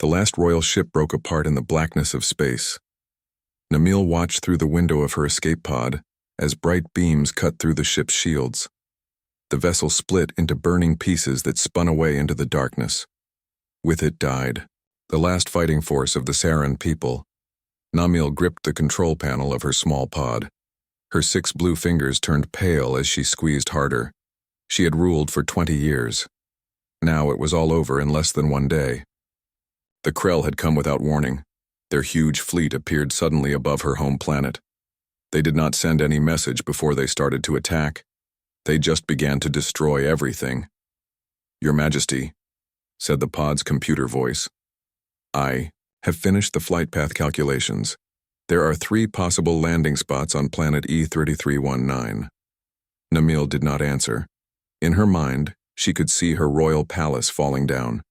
The last royal ship broke apart in the blackness of space. Namil watched through the window of her escape pod as bright beams cut through the ship's shields. The vessel split into burning pieces that spun away into the darkness. With it died the last fighting force of the Saran people. Namil gripped the control panel of her small pod. Her 6 blue fingers turned pale as she squeezed harder. She had ruled for 20 years. Now it was all over in less than 1 day. The Krell had come without warning. Their huge fleet appeared suddenly above her home planet. They did not send any message before they started to attack. They just began to destroy everything. "Your Majesty," said the pod's computer voice, "I have finished the flight path calculations. There are 3 possible landing spots on planet E3319. Namil did not answer. In her mind, she could see her royal palace falling down.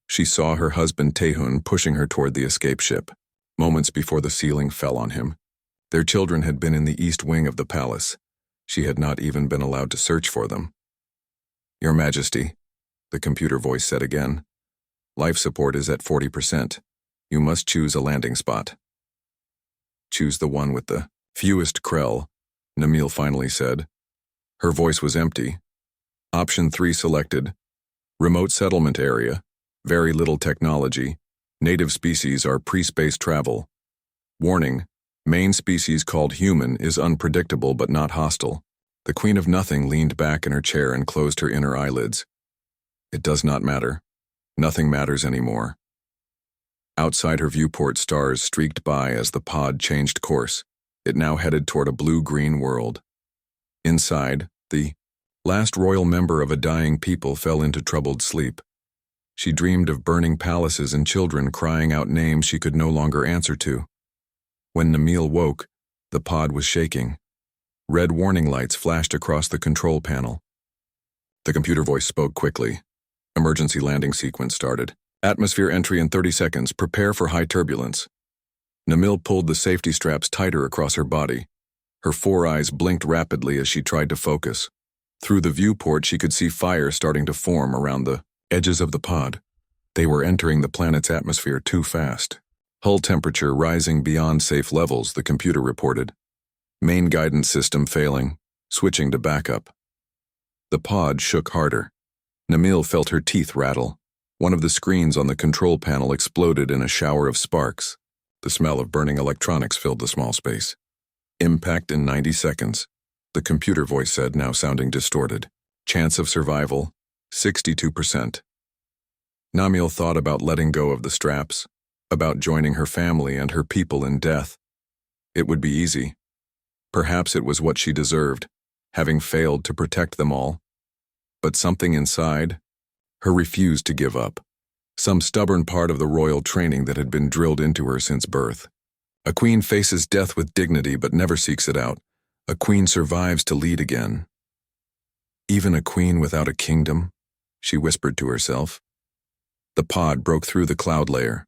She saw her husband Tehun pushing her toward the escape ship, moments before the ceiling fell on him. Their children had been in the east wing of the palace. She had not even been allowed to search for them. "Your Majesty," the computer voice said again, "life support is at 40%. You must choose a landing spot." "Choose the one with the fewest Krell," Namil finally said. Her voice was empty. Option 3 selected. Remote settlement area. Very little technology. Native species are pre-space travel. Warning. Main species called human is unpredictable but not hostile. The Queen of Nothing leaned back in her chair and closed her inner eyelids. It does not matter. Nothing matters anymore. Outside her viewport, stars streaked by as the pod changed course. It now headed toward a blue-green world. Inside, the last royal member of a dying people fell into troubled sleep. She dreamed of burning palaces and children crying out names she could no longer answer to. When Namil woke, the pod was shaking. Red warning lights flashed across the control panel. The computer voice spoke quickly. Emergency landing sequence started. "Atmosphere entry in 30 seconds. Prepare for high turbulence." Namil pulled the safety straps tighter across her body. Her 4 eyes blinked rapidly as she tried to focus. Through the viewport, she could see fire starting to form around the edges of the pod. They were entering the planet's atmosphere too fast. Hull temperature rising beyond safe levels, the computer reported. Main guidance system failing, switching to backup. The pod shook harder. Namil felt her teeth rattle. One of the screens on the control panel exploded in a shower of sparks. The smell of burning electronics filled the small space. "Impact in 90 seconds, the computer voice said, now sounding distorted. "Chance of survival, 62%. Namil thought about letting go of the straps, about joining her family and her people in death. It would be easy. Perhaps it was what she deserved, having failed to protect them all. But something inside her refused to give up. Some stubborn part of the royal training that had been drilled into her since birth. A queen faces death with dignity but never seeks it out. A queen survives to lead again. "Even a queen without a kingdom," she whispered to herself. The pod broke through the cloud layer.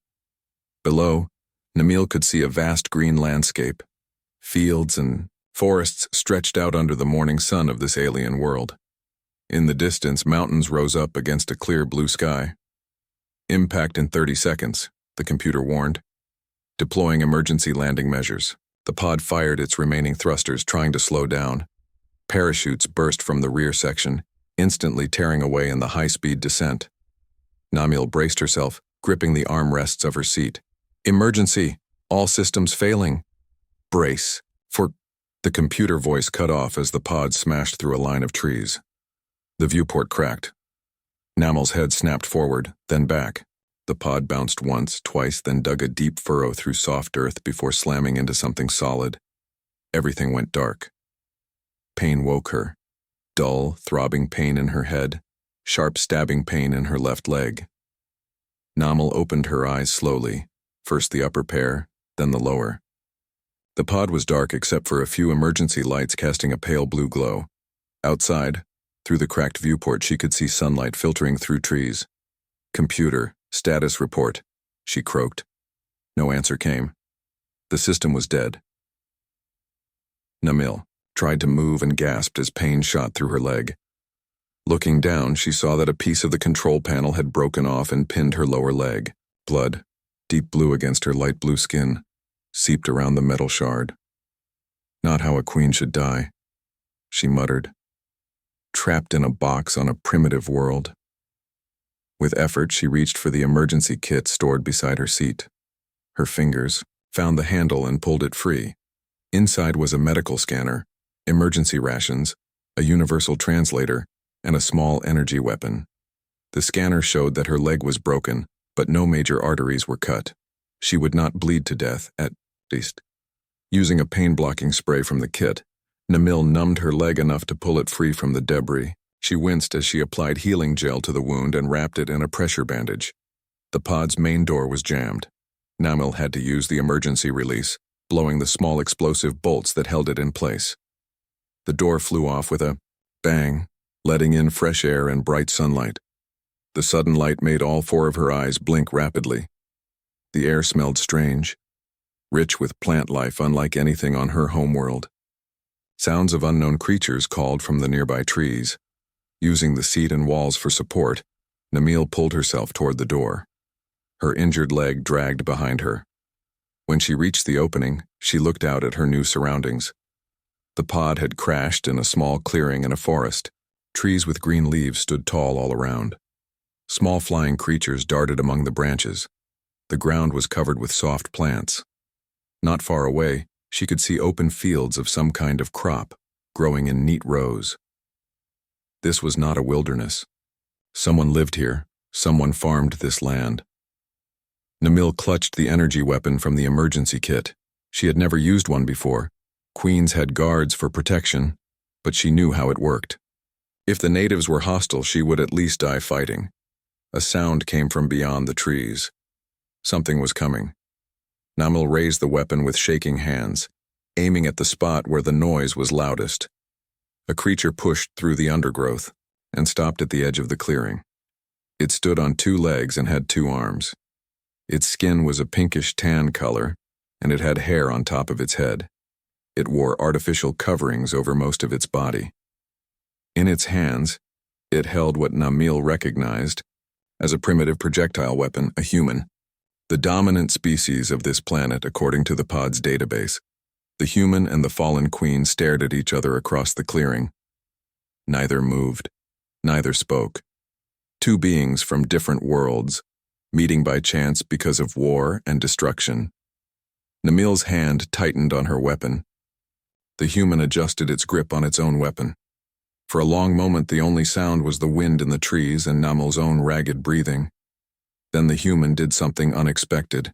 Below, Namil could see a vast green landscape. Fields and forests stretched out under the morning sun of this alien world. In the distance, mountains rose up against a clear blue sky. "Impact in 30 seconds, the computer warned. Deploying emergency landing measures. The pod fired its remaining thrusters, trying to slow down. Parachutes burst from the rear section, instantly tearing away in the high-speed descent. Namil braced herself, gripping the armrests of her seat. "Emergency! All systems failing!" "Brace for—" The computer voice cut off as the pod smashed through a line of trees. The viewport cracked. Namil's head snapped forward, then back. The pod bounced once, twice, then dug a deep furrow through soft earth before slamming into something solid. Everything went dark. Pain woke her. Dull, throbbing pain in her head, sharp stabbing pain in her left leg. Namil opened her eyes slowly, first the upper pair, then the lower. The pod was dark except for a few emergency lights casting a pale blue glow. Outside, through the cracked viewport, she could see sunlight filtering through trees. "Computer, status report," she croaked. No answer came. The system was dead. Namil tried to move and gasped as pain shot through her leg. Looking down, she saw that a piece of the control panel had broken off and pinned her lower leg. Blood deep blue against her light blue skin, seeped around the metal shard. Not how a queen should die, she muttered. Trapped in a box on a primitive world. With effort, she reached for the emergency kit stored beside her seat. Her fingers found the handle and pulled it free. Inside was a medical scanner, emergency rations, a universal translator, and a small energy weapon. The scanner showed that her leg was broken, but no major arteries were cut. She would not bleed to death, at least. Using a pain-blocking spray from the kit, Namil numbed her leg enough to pull it free from the debris. She winced as she applied healing gel to the wound and wrapped it in a pressure bandage. The pod's main door was jammed. Namil had to use the emergency release, blowing the small explosive bolts that held it in place. The door flew off with a bang, letting in fresh air and bright sunlight. The sudden light made all four of her eyes blink rapidly. The air smelled strange, rich with plant life unlike anything on her homeworld. Sounds of unknown creatures called from the nearby trees. Using the seat and walls for support, Namil pulled herself toward the door. Her injured leg dragged behind her. When she reached the opening, she looked out at her new surroundings. The pod had crashed in a small clearing in a forest. Trees with green leaves stood tall all around. Small flying creatures darted among the branches. The ground was covered with soft plants. Not far away, she could see open fields of some kind of crop, growing in neat rows. This was not a wilderness. Someone lived here, someone farmed this land. Namil clutched the energy weapon from the emergency kit. She had never used one before. Queens had guards for protection, but she knew how it worked. If the natives were hostile, she would at least die fighting. A sound came from beyond the trees. Something was coming. Namil raised the weapon with shaking hands, aiming at the spot where the noise was loudest. A creature pushed through the undergrowth and stopped at the edge of the clearing. It stood on two legs and had two arms. Its skin was a pinkish tan color, and it had hair on top of its head. It wore artificial coverings over most of its body. In its hands, it held what Namil recognized as a primitive projectile weapon, a human. The dominant species of this planet according to the pod's database. The human and the fallen queen stared at each other across the clearing. Neither moved. Neither spoke. Two beings from different worlds, meeting by chance because of war and destruction. Namil's hand tightened on her weapon. The human adjusted its grip on its own weapon. For a long moment, the only sound was the wind in the trees and Namil's own ragged breathing. Then the human did something unexpected.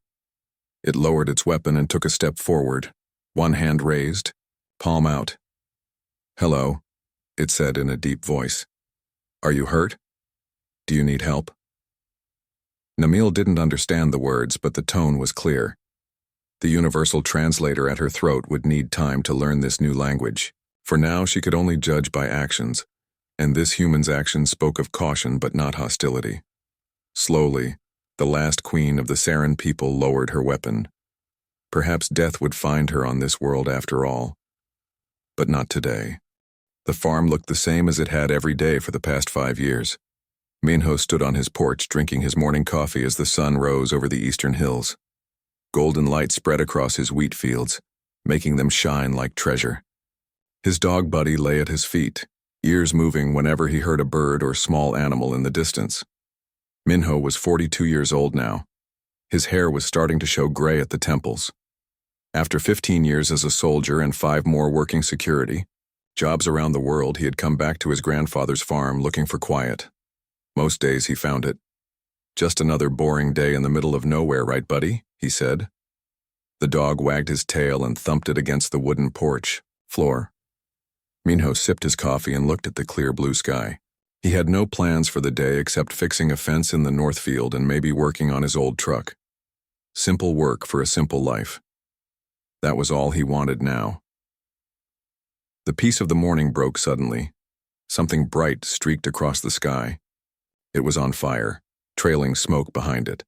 It lowered its weapon and took a step forward, one hand raised, palm out. "Hello," it said in a deep voice. "Are you hurt? Do you need help?" Namil didn't understand the words, but the tone was clear. The universal translator at her throat would need time to learn this new language. For now, she could only judge by actions, and this human's actions spoke of caution but not hostility. Slowly, the last queen of the Saren people lowered her weapon. Perhaps death would find her on this world after all. But not today. The farm looked the same as it had every day for the past 5 years. Minho stood on his porch drinking his morning coffee as the sun rose over the eastern hills. Golden light spread across his wheat fields, making them shine like treasure. His dog Buddy lay at his feet, ears moving whenever he heard a bird or small animal in the distance. Minho was 42 years old now. His hair was starting to show gray at the temples. After 15 years as a soldier and 5 more working security, jobs around the world, he had come back to his grandfather's farm looking for quiet. Most days he found it. "Just another boring day in the middle of nowhere, right, Buddy?" he said. The dog wagged his tail and thumped it against the wooden porch floor. Minho sipped his coffee and looked at the clear blue sky. He had no plans for the day except fixing a fence in the north field and maybe working on his old truck. Simple work for a simple life. That was all he wanted now. The peace of the morning broke suddenly. Something bright streaked across the sky. It was on fire, trailing smoke behind it.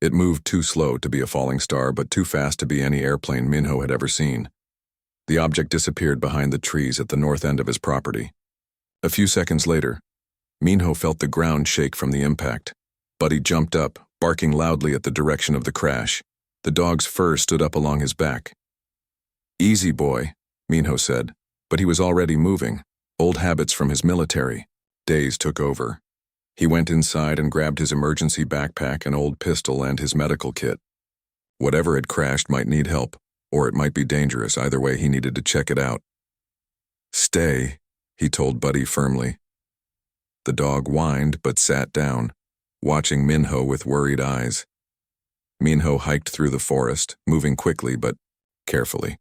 It moved too slow to be a falling star, but too fast to be any airplane Minho had ever seen. The object disappeared behind the trees at the north end of his property. A few seconds later, Minho felt the ground shake from the impact. Buddy jumped up, barking loudly at the direction of the crash. The dog's fur stood up along his back. "Easy, boy," Minho said, but he was already moving. Old habits from his military days took over. He went inside and grabbed his emergency backpack, an old pistol, and his medical kit. Whatever had crashed might need help, or it might be dangerous. Either way, he needed to check it out. "Stay," he told Buddy firmly. The dog whined but sat down, watching Minho with worried eyes. Minho hiked through the forest, moving quickly but carefully.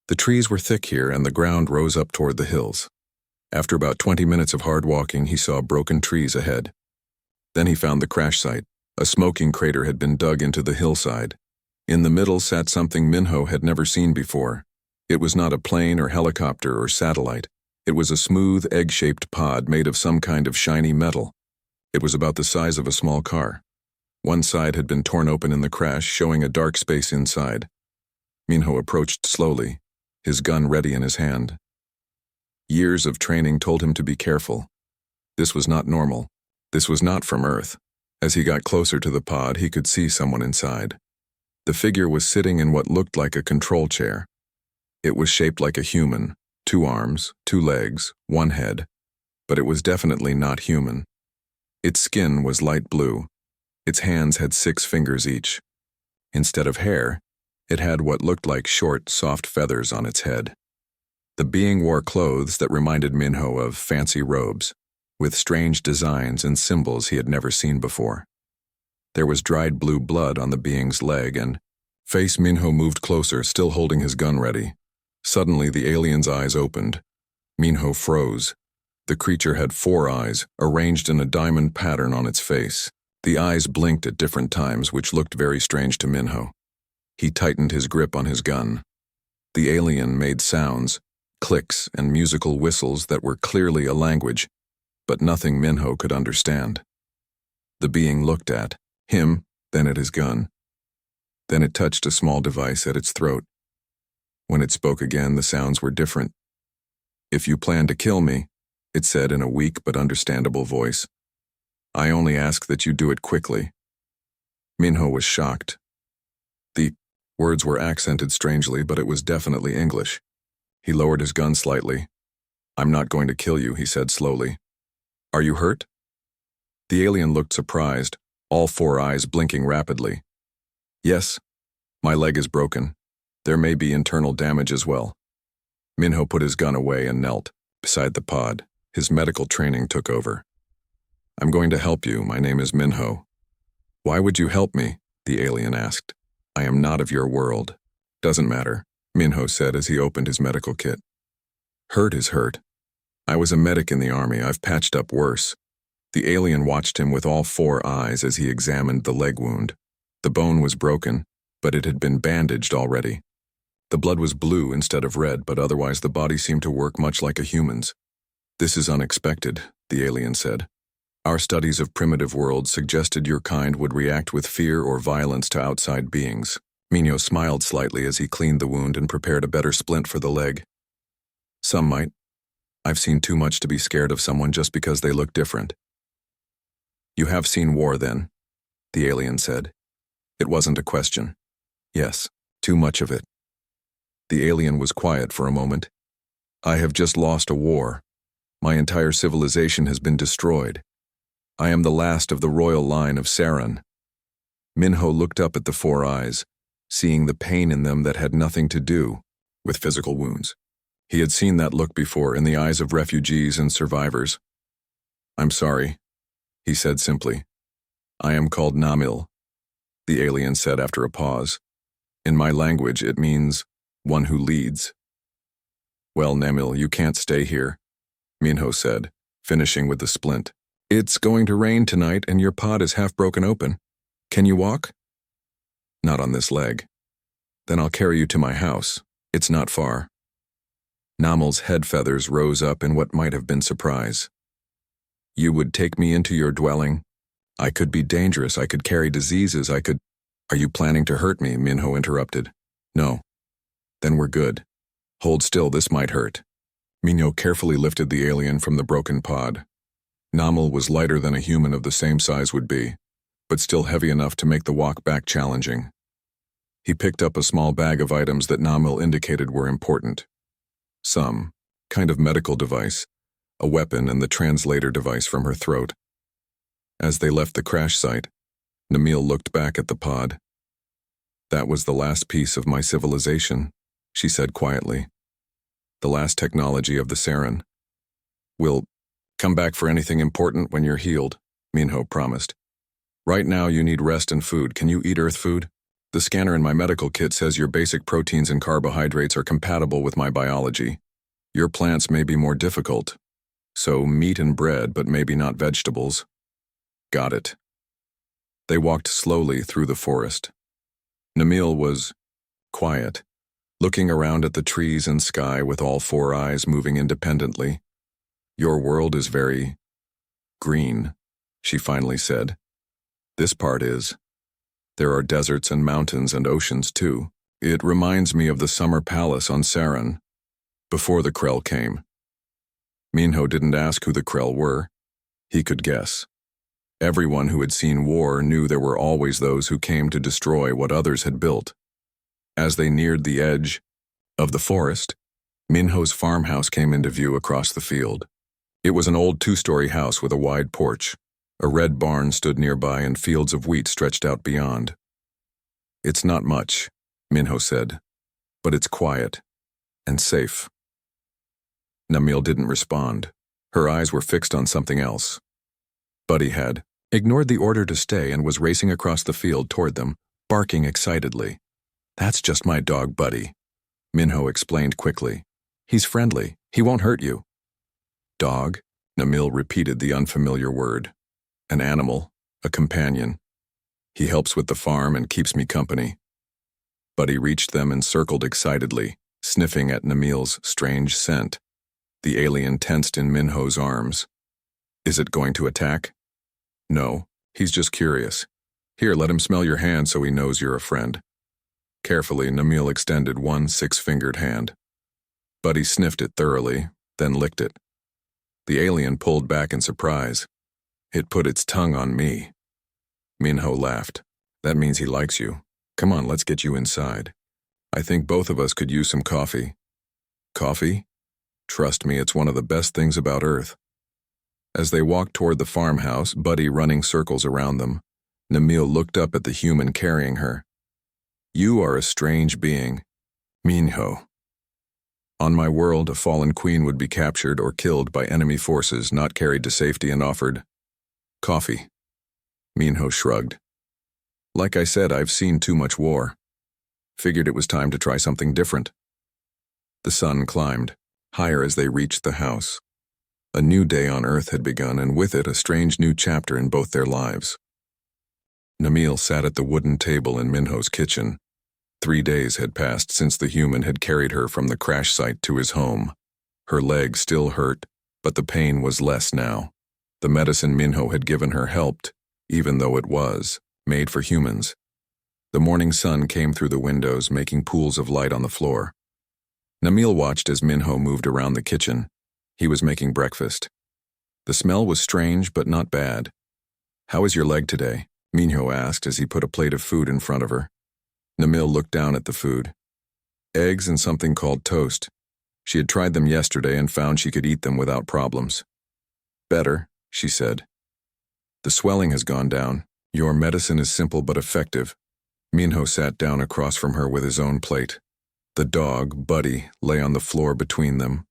The trees were thick here and the ground rose up toward the hills. After about 20 minutes of hard walking, he saw broken trees ahead. Then he found the crash site. A smoking crater had been dug into the hillside. In the middle sat something Minho had never seen before. It was not a plane or helicopter or satellite. It was a smooth, egg-shaped pod made of some kind of shiny metal. It was about the size of a small car. One side had been torn open in the crash, showing a dark space inside. Minho approached slowly, his gun ready in his hand. Years of training told him to be careful. This was not normal. This was not from Earth. As he got closer to the pod, he could see someone inside. The figure was sitting in what looked like a control chair. It was shaped like a human, 2 arms, 2 legs, 1 head, but it was definitely not human. Its skin was light blue. Its hands had 6 fingers each. Instead of hair, it had what looked like short, soft feathers on its head. The being wore clothes that reminded Minho of fancy robes, with strange designs and symbols he had never seen before. There was dried blue blood on the being's leg and face. Minho moved closer, still holding his gun ready. Suddenly, the alien's eyes opened. Minho froze. The creature had 4 eyes, arranged in a diamond pattern on its face. The eyes blinked at different times, which looked very strange to Minho. He tightened his grip on his gun. The alien made sounds, clicks and musical whistles that were clearly a language, but nothing Minho could understand. The being looked at him, then at his gun. Then it touched a small device at its throat. When it spoke again, the sounds were different. "If you plan to kill me," it said in a weak but understandable voice, "I only ask that you do it quickly." Minho was shocked. The words were accented strangely, but it was definitely English. He lowered his gun slightly. "I'm not going to kill you," he said slowly. "Are you hurt?" The alien looked surprised, all 4 eyes blinking rapidly. "Yes, my leg is broken. There may be internal damage as well." Minho put his gun away and knelt beside the pod. His medical training took over. "I'm going to help you. My name is Minho." "Why would you help me?" the alien asked. "I am not of your world." "Doesn't matter," Minho said as he opened his medical kit. "Hurt is hurt. I was a medic in the army. I've patched up worse." The alien watched him with all 4 eyes as he examined the leg wound. The bone was broken, but it had been bandaged already. The blood was blue instead of red, but otherwise the body seemed to work much like a human's. "This is unexpected," the alien said. "Our studies of primitive worlds suggested your kind would react with fear or violence to outside beings." Minho smiled slightly as he cleaned the wound and prepared a better splint for the leg. "Some might. I've seen too much to be scared of someone just because they look different." "You have seen war then," the alien said. It wasn't a question. "Yes, too much of it." The alien was quiet for a moment. "I have just lost a war. My entire civilization has been destroyed. I am the last of the royal line of Saran." Minho looked up at the 4 eyes, seeing the pain in them that had nothing to do with physical wounds. He had seen that look before in the eyes of refugees and survivors. "I'm sorry," he said simply. "I am called Namil," the alien said after a pause. "In my language, it means one who leads." "Well, Namil, you can't stay here," Minho said, finishing with the splint. "It's going to rain tonight and your pod is half broken open. Can you walk?" "Not on this leg." "Then I'll carry you to my house. It's not far." Namil's head feathers rose up in what might have been surprise. "You would take me into your dwelling? I could be dangerous. I could carry diseases. I could—" "Are you planning to hurt me?" Minho interrupted. "No." "Then we're good. Hold still, this might hurt." Minho carefully lifted the alien from the broken pod. Namil was lighter than a human of the same size would be. but still heavy enough to make the walk back challenging. He picked up a small bag of items that Namil indicated were important. Some kind of medical device, a weapon, and the translator device from her throat. As they left the crash site, Namil looked back at the pod. "That was the last piece of my civilization," she said quietly. "The last technology of the Saren. We'll come back for anything important when you're healed," Minho promised. "Right now you need rest and food. Can you eat Earth food? The scanner in my medical kit says your basic proteins and carbohydrates are compatible with my biology. Your plants may be more difficult, so meat and bread, but maybe not vegetables." "Got it." They walked slowly through the forest. Namil was quiet, looking around at the trees and sky with all four eyes moving independently. "Your world is very green," she finally said. "This part is. There are deserts and mountains and oceans too. It reminds me of the summer palace on Saren, before the Krell came." Minho didn't ask who the Krell were. He could guess. Everyone who had seen war knew there were always those who came to destroy what others had built. As they neared the edge of the forest, Minho's farmhouse came into view across the field. It was an old two-story house with a wide porch. A red barn stood nearby and fields of wheat stretched out beyond. "It's not much," Minho said, "but it's quiet and safe." Namil didn't respond. Her eyes were fixed on something else. Buddy had ignored the order to stay and was racing across the field toward them, barking excitedly. "That's just my dog, Buddy," Minho explained quickly. "He's friendly. He won't hurt you." "Dog?" Namil repeated the unfamiliar word. "An animal, a companion. He helps with the farm and keeps me company." Buddy reached them and circled excitedly, sniffing at Namil's strange scent. The alien tensed in Minho's arms. "Is it going to attack?" "No, he's just curious. Here, let him smell your hand so he knows you're a friend." Carefully, Namil extended one 6-fingered hand. Buddy sniffed it thoroughly, then licked it. The alien pulled back in surprise. "It put its tongue on me." Minho laughed. "That means he likes you. Come on, let's get you inside. I think both of us could use some coffee." "Coffee? Trust me, it's one of the best things about Earth." As they walked toward the farmhouse, Buddy running circles around them, Namil looked up at the human carrying her. "You are a strange being, Minho. On my world, a fallen queen would be captured or killed by enemy forces, not carried to safety and offered coffee." Minho shrugged. "Like I said, I've seen too much war. Figured it was time to try something different." The sun climbed, higher as they reached the house. A new day on Earth had begun, and with it a strange new chapter in both their lives. Namil sat at the wooden table in Minho's kitchen. 3 days had passed since the human had carried her from the crash site to his home. Her leg still hurt, but the pain was less now. The medicine Minho had given her helped, even though it was made for humans. The morning sun came through the windows, making pools of light on the floor. Namil watched as Minho moved around the kitchen. He was making breakfast. The smell was strange, but not bad. "How is your leg today?" Minho asked as he put a plate of food in front of her. Namil looked down at the food. Eggs and something called toast. She had tried them yesterday and found she could eat them without problems. "Better," she said. "The swelling has gone down. Your medicine is simple but effective." Minho sat down across from her with his own plate. The dog, Buddy, lay on the floor between them,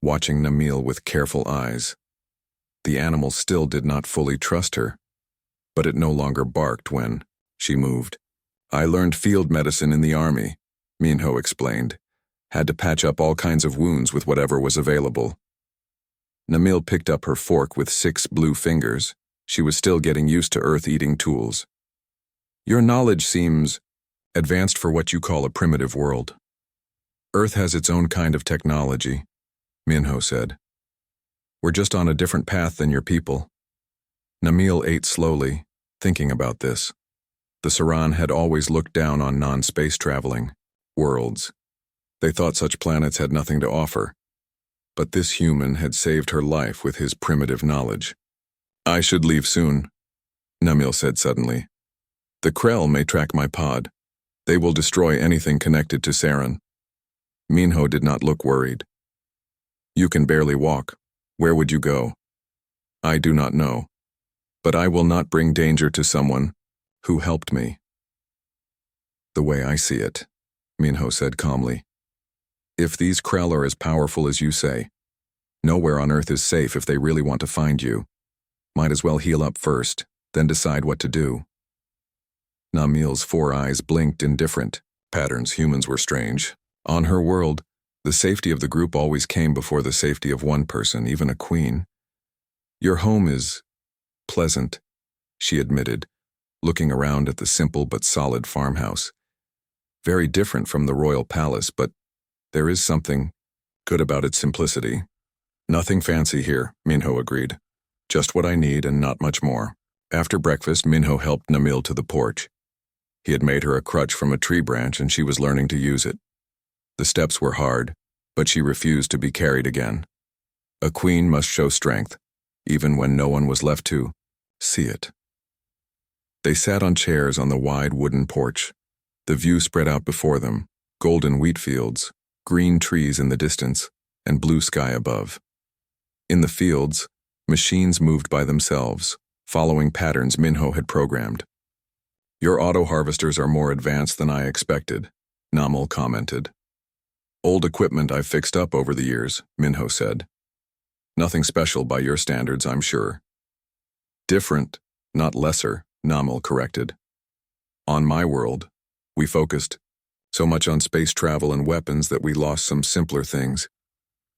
watching Namil with careful eyes. The animal still did not fully trust her, but it no longer barked when she moved. "I learned field medicine in the army," Minho explained. "Had to patch up all kinds of wounds with whatever was available." Namil picked up her fork with 6 blue fingers. She was still getting used to earth-eating tools. "Your knowledge seems advanced for what you call a primitive world." "Earth has its own kind of technology," Minho said. "We're just on a different path than your people." Namil ate slowly, thinking about this. The Saran had always looked down on non-space traveling worlds. They thought such planets had nothing to offer. But this human had saved her life with his primitive knowledge. "I should leave soon." Namil said suddenly. The Krell may track my pod. They will destroy anything connected to Saren. Minho did not look worried. You can barely walk. Where would you go? I do not know. But I will not bring danger to someone who helped me. The way I see it, Minho said calmly. If these Krell are as powerful as you say, nowhere on Earth is safe if they really want to find you. Might as well heal up first, then decide what to do. Namil's 4 eyes blinked in different patterns. Humans were strange. On her world, the safety of the group always came before the safety of one person, even a queen. Your home is pleasant, she admitted, looking around at the simple but solid farmhouse. Very different from the royal palace, but there is something good about its simplicity. Nothing fancy here, Minho agreed. Just what I need and not much more. After breakfast, Minho helped Namil to the porch. He had made her a crutch from a tree branch and she was learning to use it. The steps were hard, but she refused to be carried again. A queen must show strength, even when no one was left to see it. They sat on chairs on the wide wooden porch. The view spread out before them, golden wheat fields, green trees in the distance, and blue sky above. In the fields, machines moved by themselves, following patterns Minho had programmed. Your auto-harvesters are more advanced than I expected, Namil commented. Old equipment I've fixed up over the years, Minho said. Nothing special by your standards, I'm sure. Different, not lesser, Namil corrected. On my world, we focused so much on space travel and weapons that we lost some simpler things.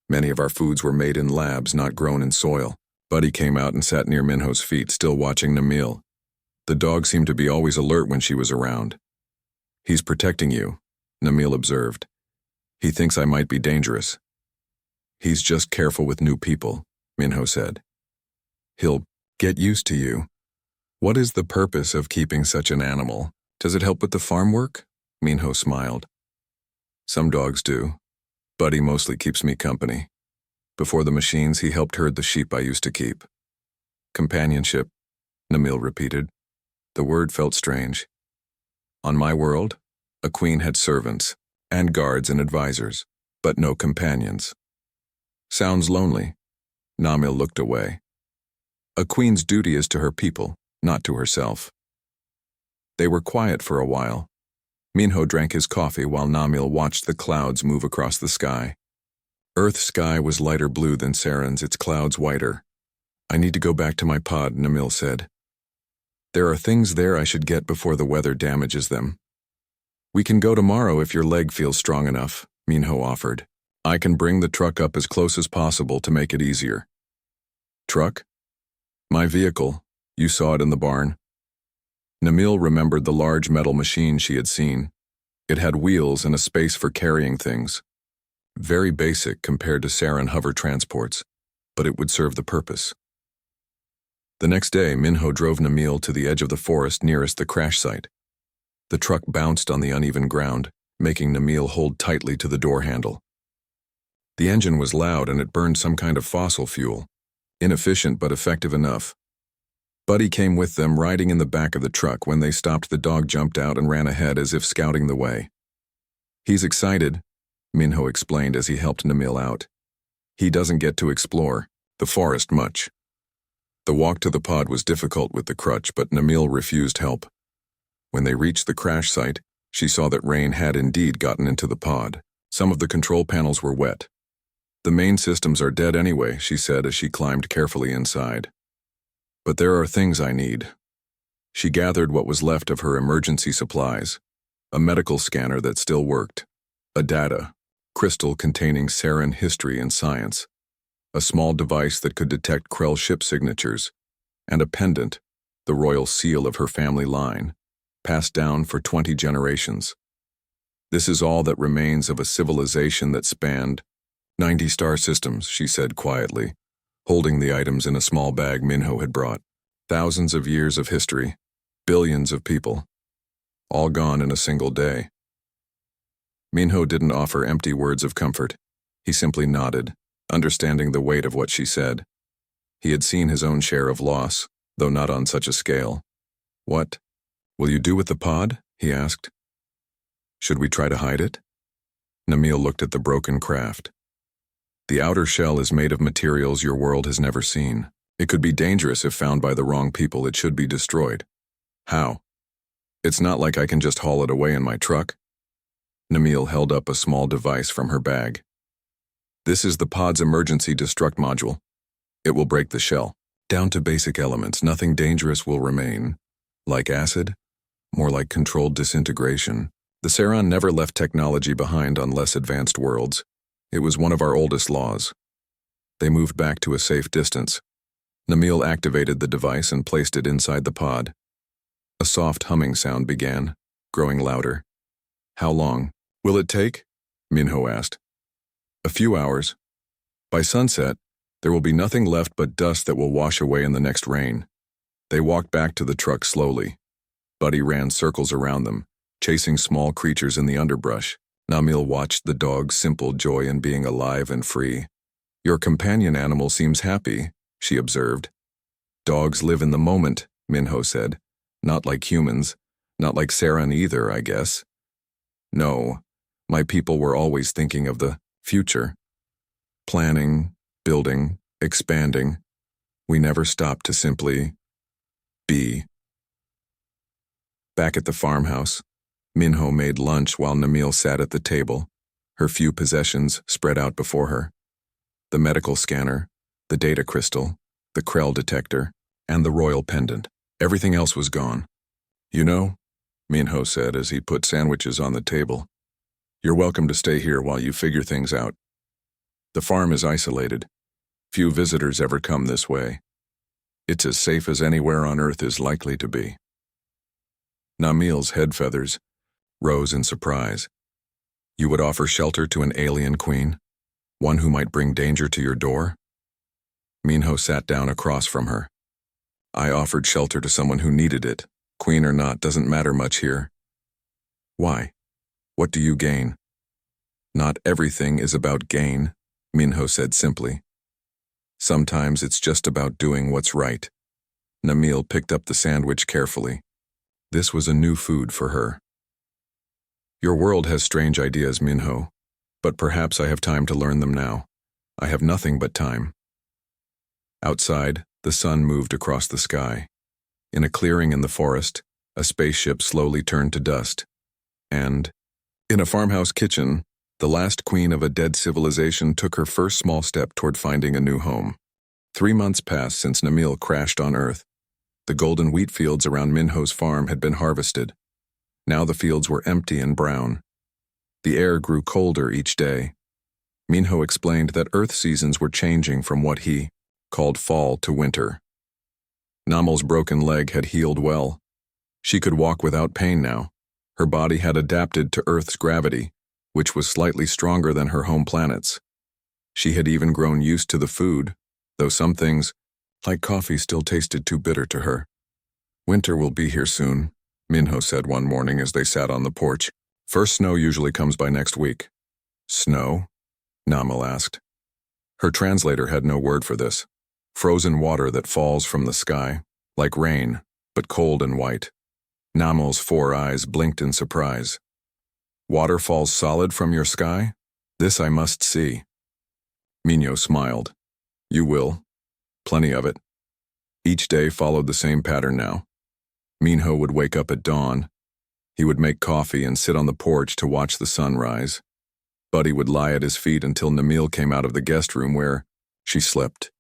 Many of our foods were made in labs, not grown in soil. Buddy came out and sat near Minho's feet, still watching Namil. The dog seemed to be always alert when she was around. He's protecting you, Namil observed. He thinks I might be dangerous. He's just careful with new people, Minho said. He'll get used to you. What is the purpose of keeping such an animal? Does it help with the farm work? Minho smiled. Some dogs do. Buddy mostly keeps me company. Before the machines, he helped herd the sheep I used to keep. Companionship, Namil repeated. The word felt strange. On my world, a queen had servants, and guards and advisors, but no companions. Sounds lonely. Namil looked away. A queen's duty is to her people, not to herself. They were quiet for a while. Minho drank his coffee while Namil watched the clouds move across the sky. Earth's sky was lighter blue than Saren's, its clouds whiter. I need to go back to my pod, Namil said. There are things there I should get before the weather damages them. We can go tomorrow if your leg feels strong enough, Minho offered. I can bring the truck up as close as possible to make it easier. Truck? My vehicle. You saw it in the barn. Namil remembered the large metal machine she had seen. It had wheels and a space for carrying things. Very basic compared to Saren hover transports, but it would serve the purpose. The next day, Minho drove Namil to the edge of the forest nearest the crash site. The truck bounced on the uneven ground, making Namil hold tightly to the door handle. The engine was loud and it burned some kind of fossil fuel, inefficient but effective enough. Buddy came with them, riding in the back of the truck. When they stopped, the dog jumped out and ran ahead as if scouting the way. He's excited, Minho explained as he helped Namil out. He doesn't get to explore the forest much. The walk to the pod was difficult with the crutch, but Namil refused help. When they reached the crash site, she saw that rain had indeed gotten into the pod. Some of the control panels were wet. The main systems are dead anyway, she said as she climbed carefully inside. But there are things I need. She gathered what was left of her emergency supplies, a medical scanner that still worked, a data crystal containing Saren history and science, a small device that could detect Krell ship signatures, and a pendant, the royal seal of her family line, passed down for 20 generations. This is all that remains of a civilization that spanned 90 star systems, she said quietly, holding the items in a small bag Minho had brought. Thousands of years of history, billions of people, all gone in a single day. Minho didn't offer empty words of comfort. He simply nodded, understanding the weight of what she said. He had seen his own share of loss, though not on such a scale. What will you do with the pod? He asked. Should we try to hide it? Namil looked at the broken craft. The outer shell is made of materials your world has never seen. It could be dangerous if found by the wrong people. It should be destroyed. How? It's not like I can just haul it away in my truck. Namil held up a small device from her bag. This is the pod's emergency destruct module. It will break the shell. Down to basic elements, nothing dangerous will remain. Like acid? More like controlled disintegration. The Saron never left technology behind on less advanced worlds. It was one of our oldest laws. They moved back to a safe distance. Namil activated the device and placed it inside the pod. A soft humming sound began, growing louder. How long will it take? Minho asked. A few hours. By sunset, there will be nothing left but dust that will wash away in the next rain. They walked back to the truck slowly. Buddy ran circles around them, chasing small creatures in the underbrush. Namil watched the dog's simple joy in being alive and free. Your companion animal seems happy, she observed. Dogs live in the moment, Minho said. Not like humans. Not like Saron either, I guess. No, my people were always thinking of the future. Planning, building, expanding. We never stopped to simply be. Back at the farmhouse, Minho made lunch while Namil sat at the table, her few possessions spread out before her. The medical scanner, the data crystal, the Krell detector, and the royal pendant. Everything else was gone. You know, Minho said as he put sandwiches on the table, you're welcome to stay here while you figure things out. The farm is isolated. Few visitors ever come this way. It's as safe as anywhere on Earth is likely to be. Namil's head feathers rose in surprise. You would offer shelter to an alien queen? One who might bring danger to your door? Minho sat down across from her. I offered shelter to someone who needed it. Queen or not doesn't matter much here. Why? What do you gain? Not everything is about gain, Minho said simply. Sometimes it's just about doing what's right. Namil picked up the sandwich carefully. This was a new food for her. Your world has strange ideas, Minho, but perhaps I have time to learn them now. I have nothing but time. Outside, the sun moved across the sky. In a clearing in the forest, a spaceship slowly turned to dust. And, in a farmhouse kitchen, the last queen of a dead civilization took her first small step toward finding a new home. 3 months passed since Namil crashed on Earth. The golden wheat fields around Minho's farm had been harvested. Now the fields were empty and brown. The air grew colder each day. Minho explained that Earth seasons were changing from what he called fall to winter. Namil's broken leg had healed well. She could walk without pain now. Her body had adapted to Earth's gravity, which was slightly stronger than her home planet's. She had even grown used to the food, though some things, like coffee, still tasted too bitter to her. Winter will be here soon, Minho said one morning as they sat on the porch. First snow usually comes by next week. Snow? Namil asked. Her translator had no word for this. Frozen water that falls from the sky, like rain, but cold and white. Namil's 4 eyes blinked in surprise. Water falls solid from your sky? This I must see. Minho smiled. You will. Plenty of it. Each day followed the same pattern now. Minho would wake up at dawn. He would make coffee and sit on the porch to watch the sun rise. Buddy would lie at his feet until Namil came out of the guest room where she slept.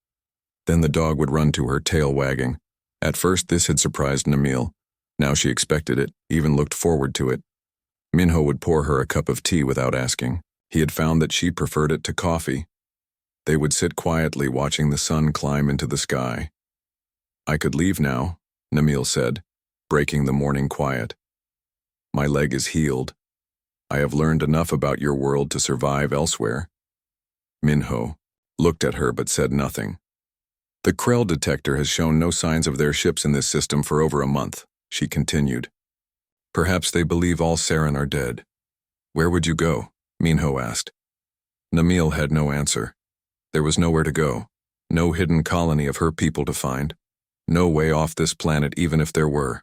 Then the dog would run to her, tail wagging. At first this had surprised Namil. Now she expected it, even looked forward to it. Minho would pour her a cup of tea without asking. He had found that she preferred it to coffee. They would sit quietly watching the sun climb into the sky. I could leave now, Namil said, breaking the morning quiet. My leg is healed. I have learned enough about your world to survive elsewhere. Minho looked at her but said nothing. The Krell detector has shown no signs of their ships in this system for over a month, she continued. Perhaps they believe all Saron are dead. Where would you go? Minho asked. Namil had no answer. There was nowhere to go, no hidden colony of her people to find, no way off this planet even if there were.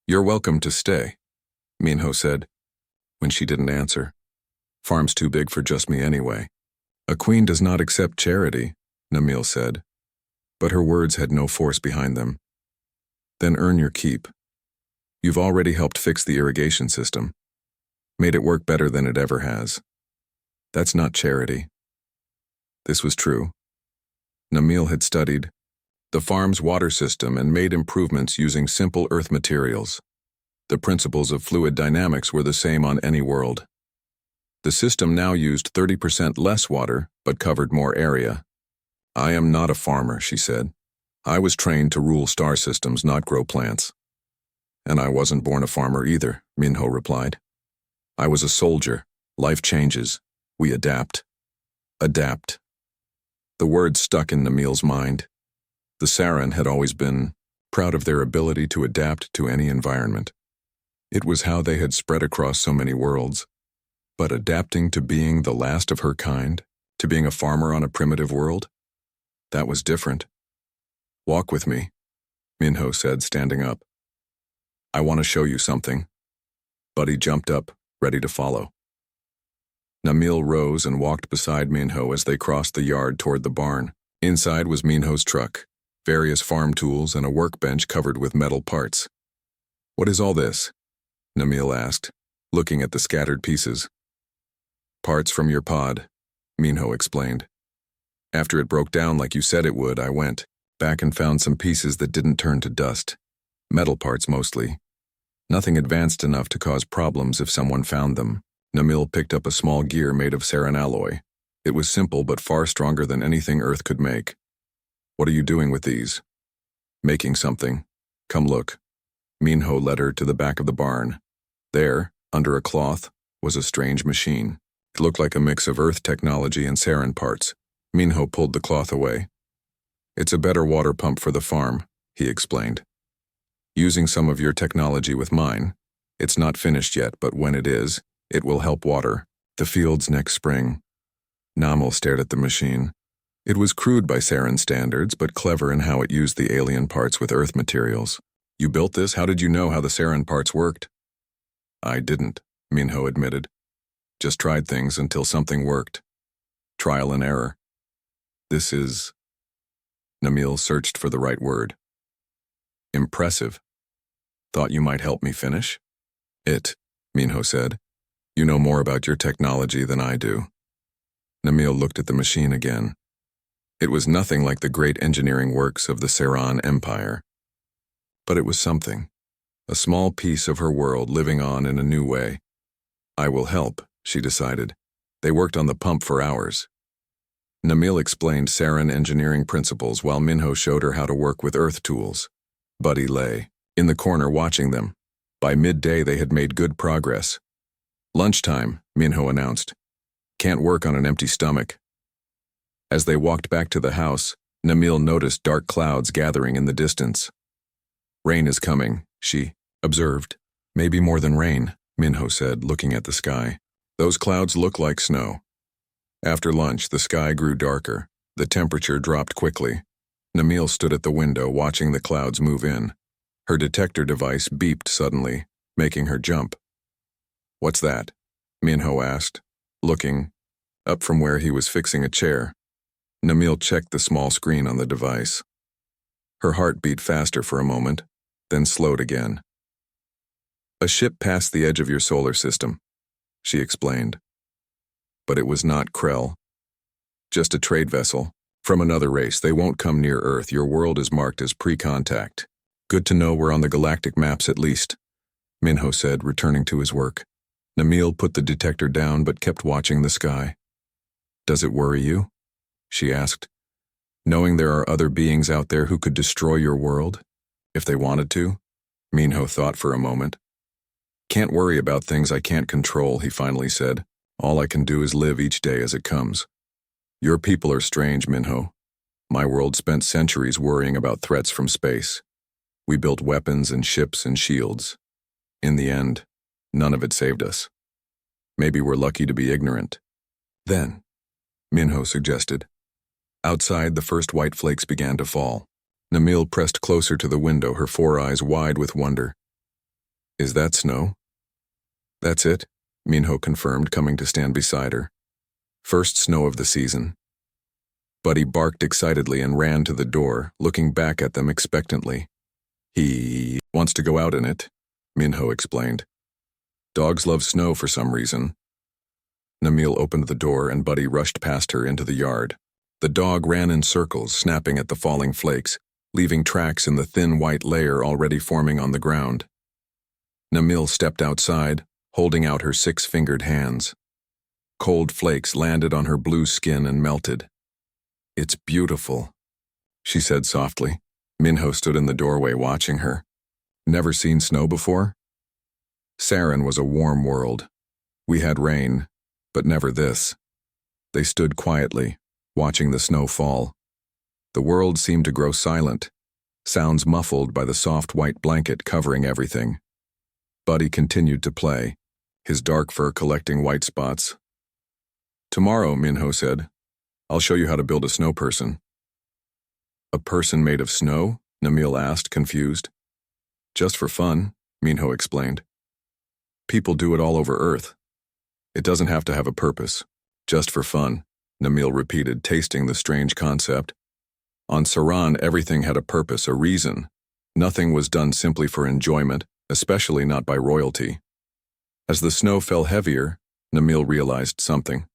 You're welcome to stay, Minho said, when she didn't answer. Farm's too big for just me anyway. A queen does not accept charity, Namil said, but her words had no force behind them. Then earn your keep. You've already helped fix the irrigation system, made it work better than it ever has. That's not charity. This was true. Namil had studied the farm's water system and made improvements using simple earth materials. The principles of fluid dynamics were the same on any world. The system now used 30% less water, but covered more area. I am not a farmer, she said. I was trained to rule star systems, not grow plants. And I wasn't born a farmer either, Minho replied. I was a soldier. Life changes. We adapt. Adapt. The word stuck in Namil's mind. The Saran had always been proud of their ability to adapt to any environment. It was how they had spread across so many worlds. But adapting to being the last of her kind, to being a farmer on a primitive world, that was different. Walk with me, Minho said, standing up. I want to show you something. Buddy jumped up, ready to follow. Namil rose and walked beside Minho as they crossed the yard toward the barn. Inside was Minho's truck, various farm tools, and a workbench covered with metal parts. What is all this? Namil asked, looking at the scattered pieces. Parts from your pod, Minho explained. After it broke down like you said it would, I went back and found some pieces that didn't turn to dust. Metal parts mostly. Nothing advanced enough to cause problems if someone found them. Namil picked up a small gear made of Saran alloy. It was simple but far stronger than anything Earth could make. What are you doing with these? Making something. Come look. Minho led her to the back of the barn. There, under a cloth, was a strange machine. It looked like a mix of Earth technology and Saran parts. Minho pulled the cloth away. It's a better water pump for the farm, he explained. Using some of your technology with mine. It's not finished yet, but when it is, it will help water the fields next spring. Namil stared at the machine. It was crude by Saran standards, but clever in how it used the alien parts with Earth materials. You built this? How did you know how the Saran parts worked? I didn't, Minho admitted. Just tried things until something worked. Trial and error. This is... Namil searched for the right word. Impressive. Thought you might help me finish? Minho said. You know more about your technology than I do. Namil looked at the machine again. It was nothing like the great engineering works of the Saran Empire. But it was something. A small piece of her world living on in a new way. I will help, she decided. They worked on the pump for hours. Namil explained Saran engineering principles while Minho showed her how to work with Earth tools. Buddy lay in the corner watching them. By midday they had made good progress. Lunchtime, Minho announced. Can't work on an empty stomach. As they walked back to the house, Namil noticed dark clouds gathering in the distance. Rain is coming, she observed. Maybe more than rain, Minho said, looking at the sky. Those clouds look like snow. After lunch, the sky grew darker. The temperature dropped quickly. Namil stood at the window watching the clouds move in. Her detector device beeped suddenly, making her jump. What's that? Minho asked, looking up from where he was fixing a chair. Namil checked the small screen on the device. Her heart beat faster for a moment, then slowed again. A ship passed the edge of your solar system, she explained. But it was not Krell. Just a trade vessel. From another race. They won't come near Earth. Your world is marked as pre-contact. Good to know we're on the galactic maps at least, Minho said, returning to his work. Namil put the detector down but kept watching the sky. Does it worry you? She asked. Knowing there are other beings out there who could destroy your world? If they wanted to? Minho thought for a moment. Can't worry about things I can't control, he finally said. All I can do is live each day as it comes. Your people are strange, Minho. My world spent centuries worrying about threats from space. We built weapons and ships and shields. In the end, none of it saved us. Maybe we're lucky to be ignorant. Then, Minho suggested. Outside, the first white flakes began to fall. Namil pressed closer to the window, her four eyes wide with wonder. Is that snow? That's it, Minho confirmed, coming to stand beside her. First snow of the season. Buddy barked excitedly and ran to the door, looking back at them expectantly. He wants to go out in it, Minho explained. Dogs love snow for some reason. Namil opened the door and Buddy rushed past her into the yard. The dog ran in circles, snapping at the falling flakes, leaving tracks in the thin white layer already forming on the ground. Namil stepped outside, holding out her 6-fingered hands. Cold flakes landed on her blue skin and melted. It's beautiful, she said softly. Minho stood in the doorway watching her. Never seen snow before? Saren was a warm world. We had rain, but never this. They stood quietly, watching the snow fall. The world seemed to grow silent, sounds muffled by the soft white blanket covering everything. Buddy continued to play, his dark fur collecting white spots. Tomorrow, Minho said, I'll show you how to build a snow person. A person made of snow? Namil asked, confused. Just for fun, Minho explained. People do it all over Earth. It doesn't have to have a purpose. Just for fun, Namil repeated, tasting the strange concept. On Saran, everything had a purpose, a reason. Nothing was done simply for enjoyment, especially not by royalty. As the snow fell heavier, Namil realized something.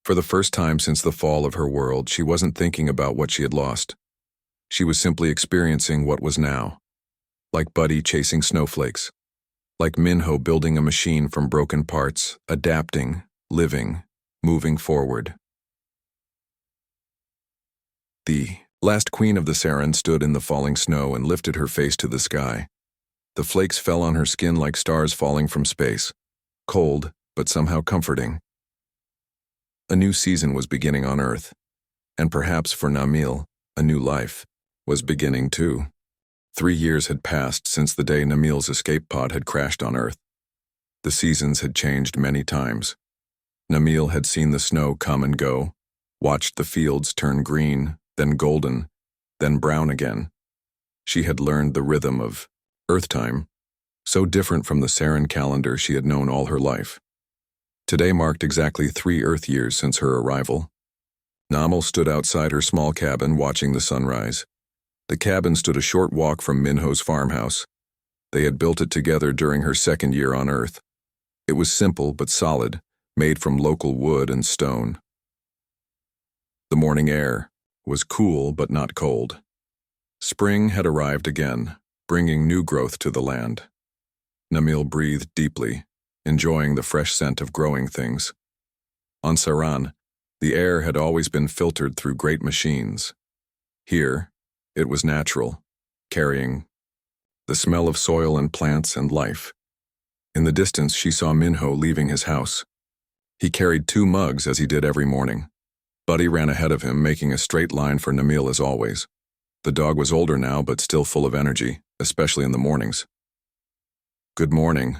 For the first time since the fall of her world, she wasn't thinking about what she had lost. She was simply experiencing what was now. Like Buddy chasing snowflakes. Like Minho building a machine from broken parts, adapting, living, moving forward. The last queen of the Saren stood in the falling snow and lifted her face to the sky. The flakes fell on her skin like stars falling from space. Cold, but somehow comforting. A new season was beginning on Earth. And perhaps for Namil, a new life was beginning too. 3 years had passed since the day Namil's escape pod had crashed on Earth. The seasons had changed many times. Namil had seen the snow come and go, watched the fields turn green, then golden, then brown again. She had learned the rhythm of Earth time, so different from the Saren calendar she had known all her life. Today marked exactly 3 Earth years since her arrival. Namil stood outside her small cabin watching the sunrise. The cabin stood a short walk from Minho's farmhouse. They had built it together during her 2nd year on Earth. It was simple but solid, made from local wood and stone. The morning air was cool but not cold. Spring had arrived again, bringing new growth to the land. Namil breathed deeply, enjoying the fresh scent of growing things. On Saran, the air had always been filtered through great machines. Here, it was natural, carrying the smell of soil and plants and life. In the distance, she saw Minho leaving his house. He carried 2 mugs as he did every morning. Buddy ran ahead of him, making a straight line for Namil as always. The dog was older now, but still full of energy, especially in the mornings. Good morning,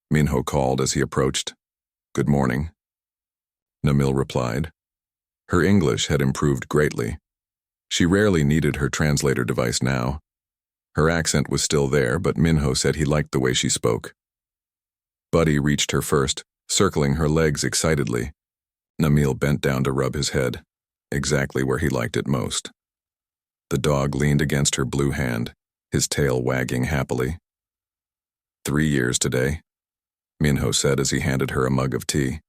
Minho called as he approached. Good morning, Namil replied. Her English had improved greatly. She rarely needed her translator device now. Her accent was still there, but Minho said he liked the way she spoke. Buddy reached her first, circling her legs excitedly. Namil bent down to rub his head, exactly where he liked it most. The dog leaned against her blue hand, his tail wagging happily. 3 years today, Minho said as he handed her a mug of tea.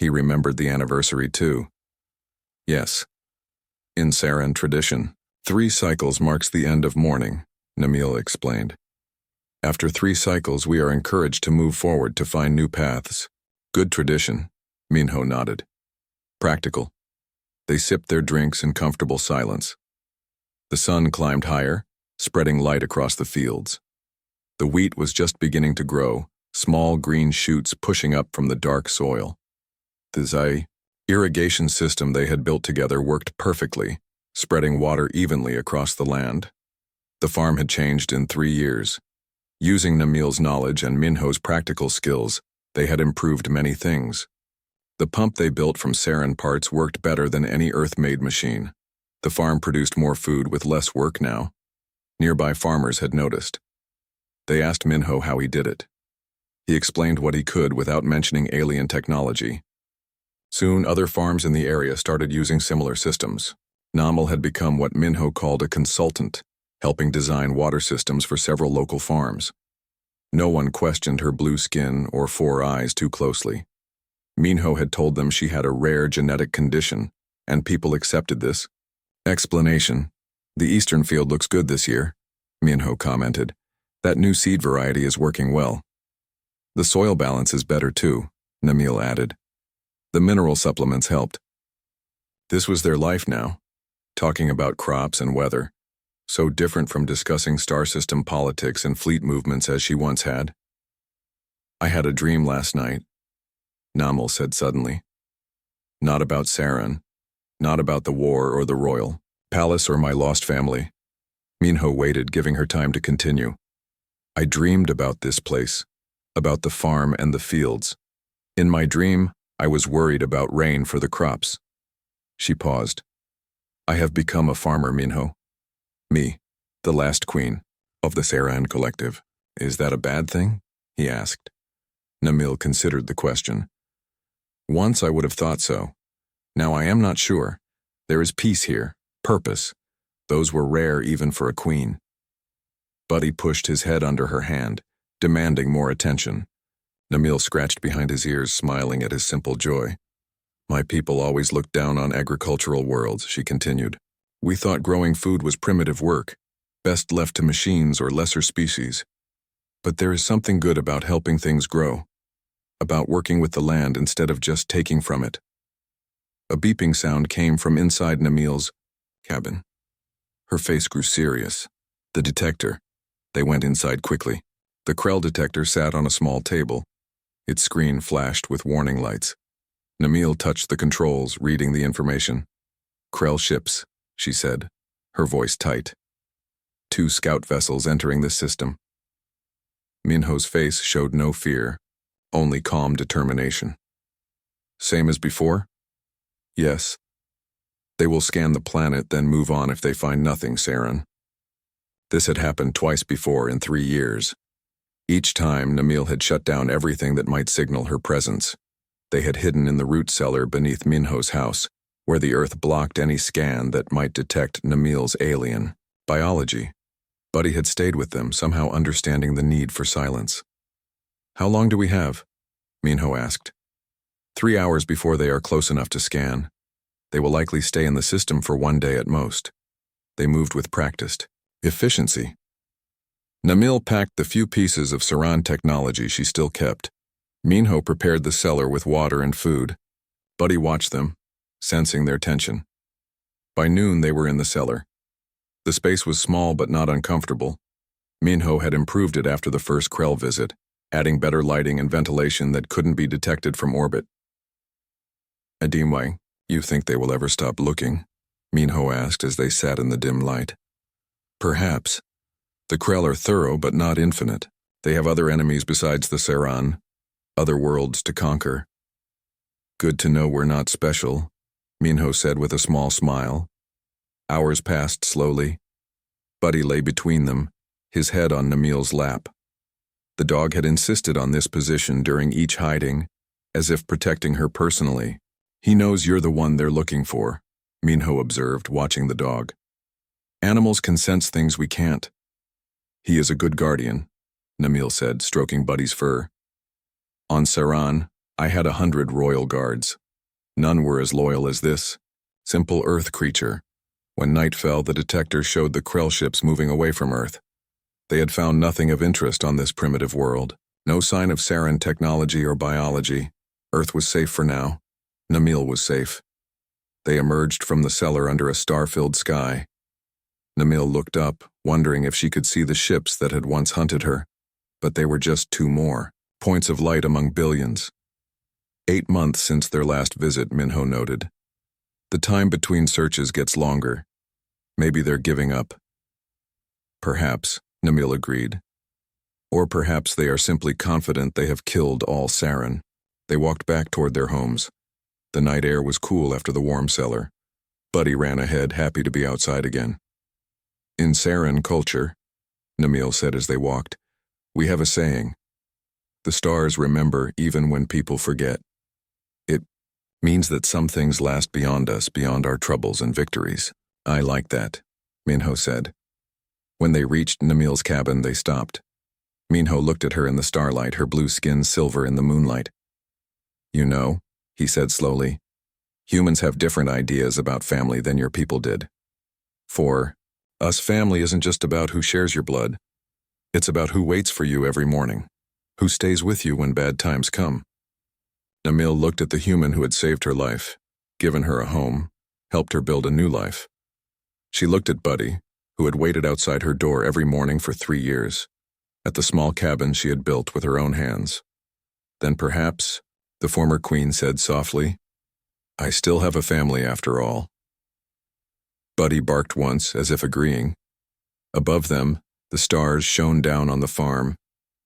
He remembered the anniversary too. Yes. In Saren tradition, 3 cycles marks the end of mourning, Namil explained. After 3 cycles, we are encouraged to move forward to find new paths. Good tradition, Minho nodded. Practical. They sipped their drinks in comfortable silence. The sun climbed higher, spreading light across the fields. The wheat was just beginning to grow, small green shoots pushing up from the dark soil. The irrigation system they had built together worked perfectly, spreading water evenly across the land. The farm had changed in 3 years. Using Namil's knowledge and Minho's practical skills, they had improved many things. The pump they built from Saren parts worked better than any Earth-made machine. The farm produced more food with less work now. Nearby farmers had noticed. They asked Minho how he did it. He explained what he could without mentioning alien technology. Soon, other farms in the area started using similar systems. Namal had become what Minho called a consultant, helping design water systems for several local farms. No one questioned her blue skin or 4 eyes too closely. Minho had told them she had a rare genetic condition, and people accepted this. Explanation: the eastern field looks good this year, Minho commented. That new seed variety is working well. The soil balance is better too, Namil added. The mineral supplements helped. This was their life now, talking about crops and weather, so different from discussing star system politics and fleet movements as she once had. I had a dream last night, Namal said suddenly. Not about Saran, not about the war or the royal palace or my lost family. Minho waited, giving her time to continue. I dreamed about this place, about the farm and the fields. In my dream, I was worried about rain for the crops. She paused. I have become a farmer, Minho. Me, the last queen of the Saran collective. Is that a bad thing? He asked. Namil considered the question. Once I would have thought so. Now I am not sure. There is peace here, purpose. Those were rare even for a queen. Buddy pushed his head under her hand, demanding more attention. Namil scratched behind his ears, smiling at his simple joy. My people always looked down on agricultural worlds, she continued. We thought growing food was primitive work, best left to machines or lesser species. But there is something good about helping things grow, about working with the land instead of just taking from it. A beeping sound came from inside Namil's cabin. Her face grew serious. The detector. They went inside quickly. The Krell detector sat on a small table. Its screen flashed with warning lights. Namil touched the controls, reading the information. Krell ships, she said, her voice tight. 2 scout vessels entering the system. Minho's face showed no fear, only calm determination. Same as before? Yes. They will scan the planet, then move on if they find nothing, Saran. This had happened twice before in 3 years. Each time, Namil had shut down everything that might signal her presence. They had hidden in the root cellar beneath Minho's house, where the Earth blocked any scan that might detect Namil's alien biology. Buddy had stayed with them, somehow understanding the need for silence. How long do we have? Minho asked. 3 hours before they are close enough to scan. They will likely stay in the system for 1 day at most. They moved with practiced efficiency. Namil packed the few pieces of Saran technology she still kept. Minho prepared the cellar with water and food. Buddy watched them, sensing their tension. By noon, they were in the cellar. The space was small but not uncomfortable. Minho had improved it after the first Krell visit, adding better lighting and ventilation that couldn't be detected from orbit. Adimwai, you think they will ever stop looking? Minho asked as they sat in the dim light. Perhaps. The Krell are thorough but not infinite. They have other enemies besides the Saran, other worlds to conquer. Good to know we're not special, Minho said with a small smile. Hours passed slowly. Buddy lay between them, his head on Namil's lap. The dog had insisted on this position during each hiding, as if protecting her personally. He knows you're the one they're looking for, Minho observed, watching the dog. Animals can sense things we can't. He is a good guardian, Namil said, stroking Buddy's fur. On Saran, I had 100 royal guards. None were as loyal as this simple Earth creature. When night fell, the detector showed the Krell ships moving away from Earth. They had found nothing of interest on this primitive world. No sign of Saran technology or biology. Earth was safe for now. Namil was safe. They emerged from the cellar under a star-filled sky. Namil looked up, wondering if she could see the ships that had once hunted her. But they were just 2 more, points of light among billions. 8 months since their last visit, Minho noted. The time between searches gets longer. Maybe they're giving up. Perhaps, Namil agreed. Or perhaps they are simply confident they have killed all Saran. They walked back toward their homes. The night air was cool after the warm cellar. Buddy ran ahead, happy to be outside again. In Saran culture, Namil said as they walked, we have a saying. The stars remember even when people forget. It means that some things last beyond us, beyond our troubles and victories. I like that, Minho said. When they reached Namil's cabin, they stopped. Minho looked at her in the starlight, her blue skin silver in the moonlight. You know, he said slowly, humans have different ideas about family than your people did. For us, family isn't just about who shares your blood. It's about who waits for you every morning, who stays with you when bad times come. Namil looked at the human who had saved her life, given her a home, helped her build a new life. She looked at Buddy, who had waited outside her door every morning for 3 years, at the small cabin she had built with her own hands. Then perhaps, the former queen said softly, I still have a family after all. Buddy barked once, as if agreeing. Above them, the stars shone down on the farm,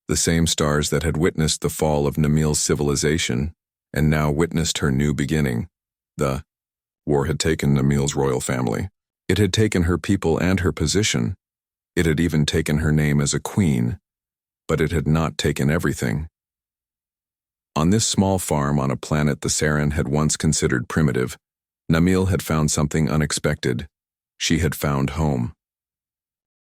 the same stars that had witnessed the fall of Namil's civilization and now witnessed her new beginning. The war had taken Namil's royal family. It had taken her people and her position. It had even taken her name as a queen, but it had not taken everything. On this small farm on a planet the Saren had once considered primitive, Namil had found something unexpected. She had found home.